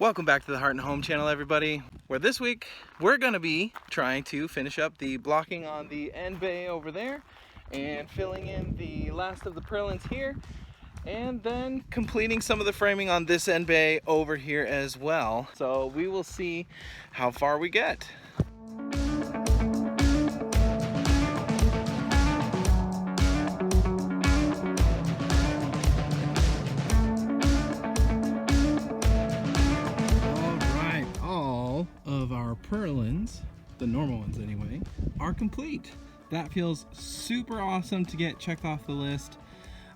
Welcome back to the Heart and Home channel, everybody, where this week we're going to be trying to finish up the blocking on the end bay over there and filling in the last of the purlins here, and then completing some of the framing on this end bay over here as well. So we will see how far we get. Of our purlins, the normal ones anyway, are complete. That feels super awesome to get checked off the list.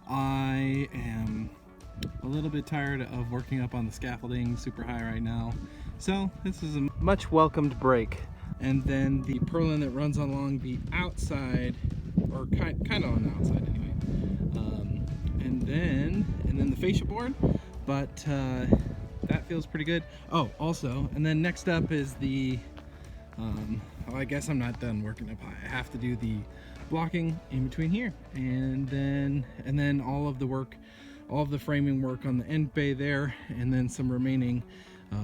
I am a little bit tired of working up on the scaffolding super high right now, so this is a much welcomed break. And then the purlin that runs along the outside, or kind of on the outside anyway, and then the fascia board, but that feels pretty good. Oh, also, and then next up is the, well, I guess I'm not done working up high. I have to do the blocking in between here, and then all of the work, all of the framing work on the end bay there, and then some remaining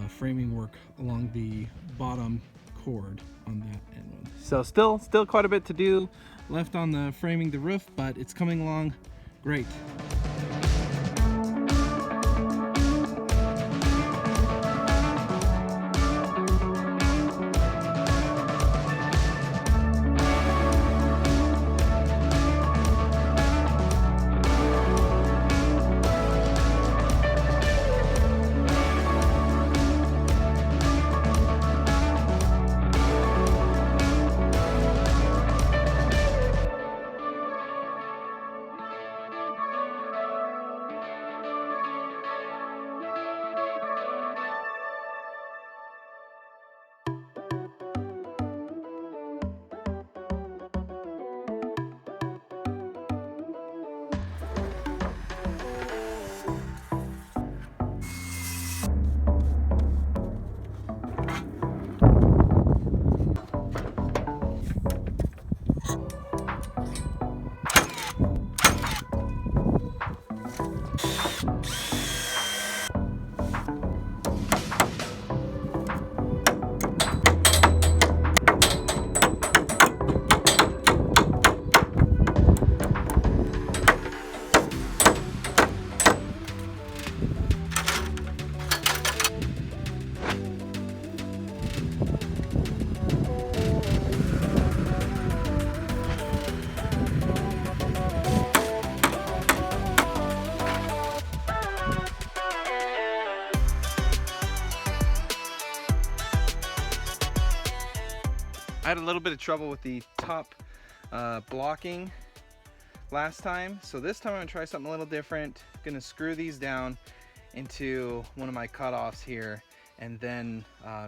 framing work along the bottom cord on that end one. So still quite a bit to do left on the framing the roof, but it's coming along great. I had a little bit of trouble with the top blocking last time, so this time I'm gonna try something a little different. I'm gonna screw these down into one of my cutoffs here, and then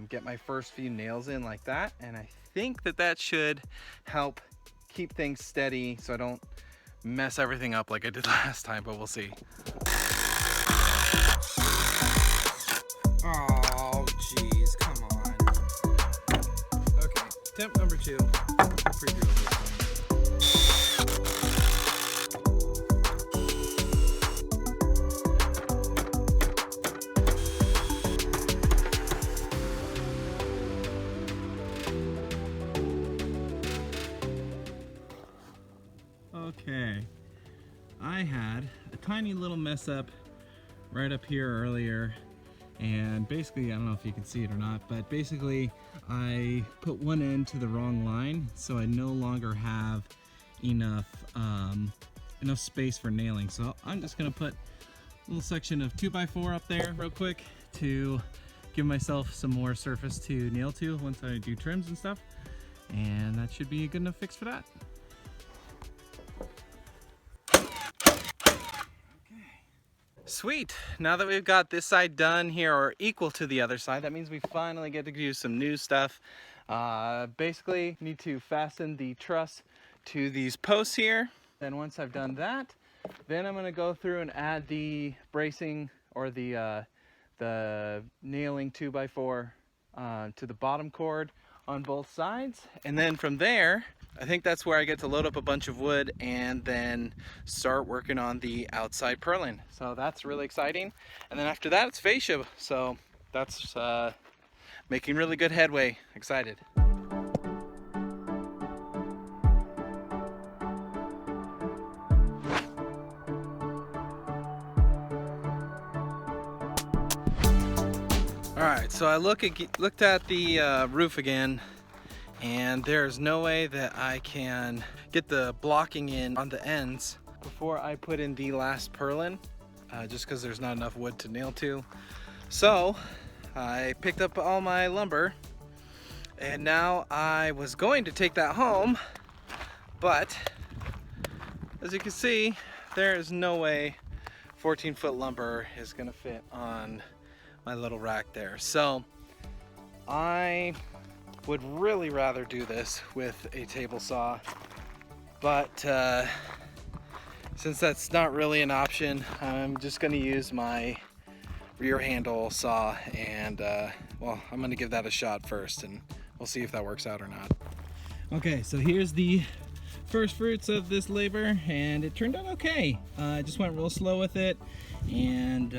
get my first few nails in like that, and I think that should help keep things steady so I don't mess everything up like I did last time, but we'll see. Oh geez, come on. Okay, attempt number 2. Pretty good this one. Okay, I had a tiny little mess up right up here earlier, and basically, I don't know if you can see it or not, but basically I put one end to the wrong line, so I no longer have enough space for nailing. So I'm just gonna put a little section of 2x4 up there real quick to give myself some more surface to nail to once I do trims and stuff, and that should be a good enough fix for that. Sweet, now that we've got this side done here, or equal to the other side, that means we finally get to do some new stuff. Basically need to fasten the truss to these posts here. Then once I've done that, then I'm going to go through and add the bracing, or the nailing 2x4 to the bottom cord on both sides. And then from there, I think that's where I get to load up a bunch of wood and then start working on the outside purlin. So that's really exciting. And then after that, it's fascia. So that's making really good headway. Excited. Alright, so I looked at the roof again, and there's no way that I can get the blocking in on the ends before I put in the last purlin, just because there's not enough wood to nail to. So I picked up all my lumber, and now I was going to take that home, but as you can see, there is no way 14-foot lumber is gonna fit on my little rack there. So I would really rather do this with a table saw, but since that's not really an option, I'm just gonna use my rear handle saw, and well, I'm gonna give that a shot first, and we'll see if that works out or not. Okay, so here's the first fruits of this labor, and it turned out okay. I just went real slow with it, and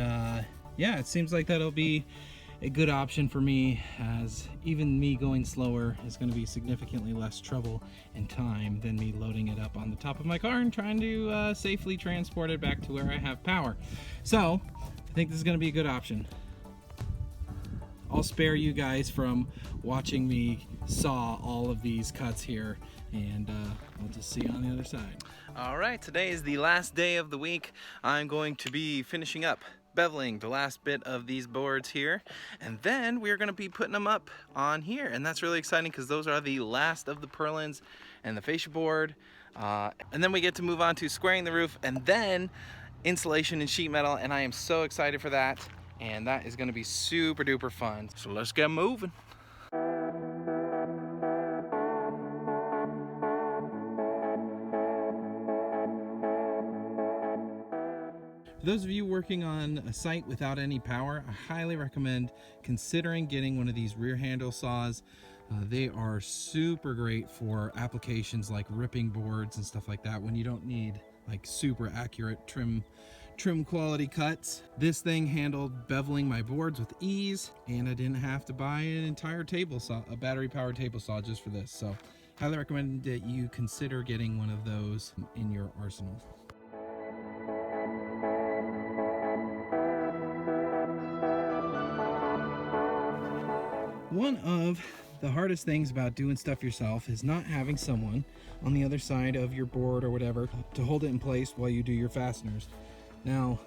yeah, it seems like that'll be a good option for me, as even me going slower is going to be significantly less trouble and time than me loading it up on the top of my car and trying to safely transport it back to where I have power. So I think this is going to be a good option. I'll spare you guys from watching me saw all of these cuts here, and I'll just see you on the other side. All right, today is the last day of the week. I'm going to be finishing up beveling the last bit of these boards here, and then we're going to be putting them up on here, and that's really exciting because those are the last of the purlins and the fascia board, and then we get to move on to squaring the roof and then insulation and sheet metal, and I am so excited for that, and that is going to be super duper fun. So let's get moving. For those of you working on a site without any power, I highly recommend considering getting one of these rear handle saws. They are super great for applications like ripping boards and stuff like that when you don't need like super accurate trim quality cuts. This thing handled beveling my boards with ease, and I didn't have to buy an entire table saw, a battery powered table saw just for this. So highly recommend that you consider getting one of those in your arsenal. One of the hardest things about doing stuff yourself is not having someone on the other side of your board or whatever to hold it in place while you do your fasteners. Now,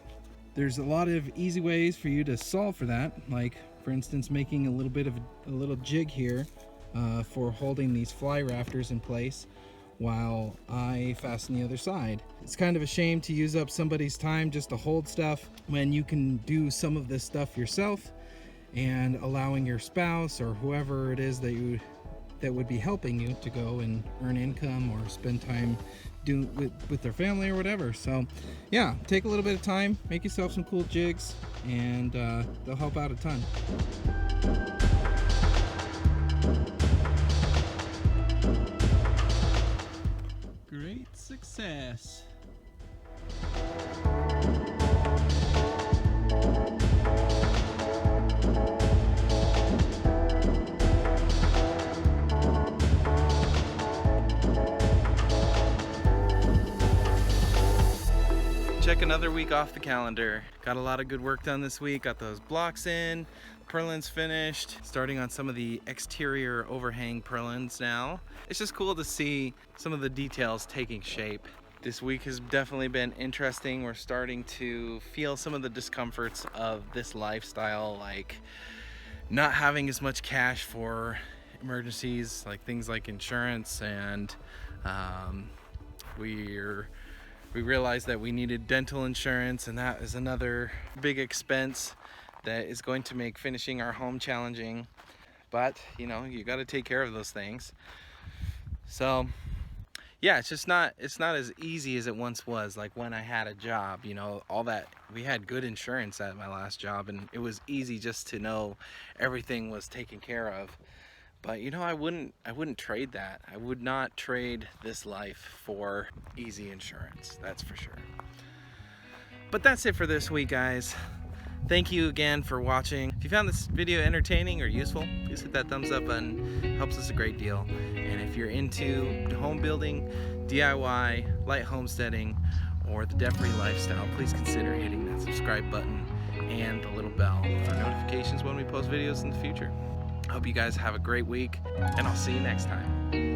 there's a lot of easy ways for you to solve for that, like for instance making a little bit of a little jig here for holding these fly rafters in place while I fasten the other side. It's kind of a shame to use up somebody's time just to hold stuff when you can do some of this stuff yourself, and allowing your spouse or whoever it is that would be helping you to go and earn income or spend time with their family or whatever. So yeah, take a little bit of time, make yourself some cool jigs, and they'll help out a ton. Great success. Check another week off the calendar. Got a lot of good work done this week. Got those blocks in, purlins finished, starting on some of the exterior overhang purlins now. It's just cool to see some of the details taking shape. This week has definitely been interesting. We're starting to feel some of the discomforts of this lifestyle, like not having as much cash for emergencies, like things like insurance, and we realized that we needed dental insurance, and that is another big expense that is going to make finishing our home challenging. But you know, you got to take care of those things. So yeah, it's not as easy as it once was. Like when I had a job, you know, all that, we had good insurance at my last job, and it was easy just to know everything was taken care of. But you know, I wouldn't trade that. I would not trade this life for easy insurance, that's for sure. But that's it for this week, guys. Thank you again for watching. If you found this video entertaining or useful, please hit that thumbs up button. It helps us a great deal. And if you're into home building, DIY, light homesteading, or the debt-free lifestyle, please consider hitting that subscribe button and the little bell for notifications when we post videos in the future. I hope you guys have a great week, and I'll see you next time.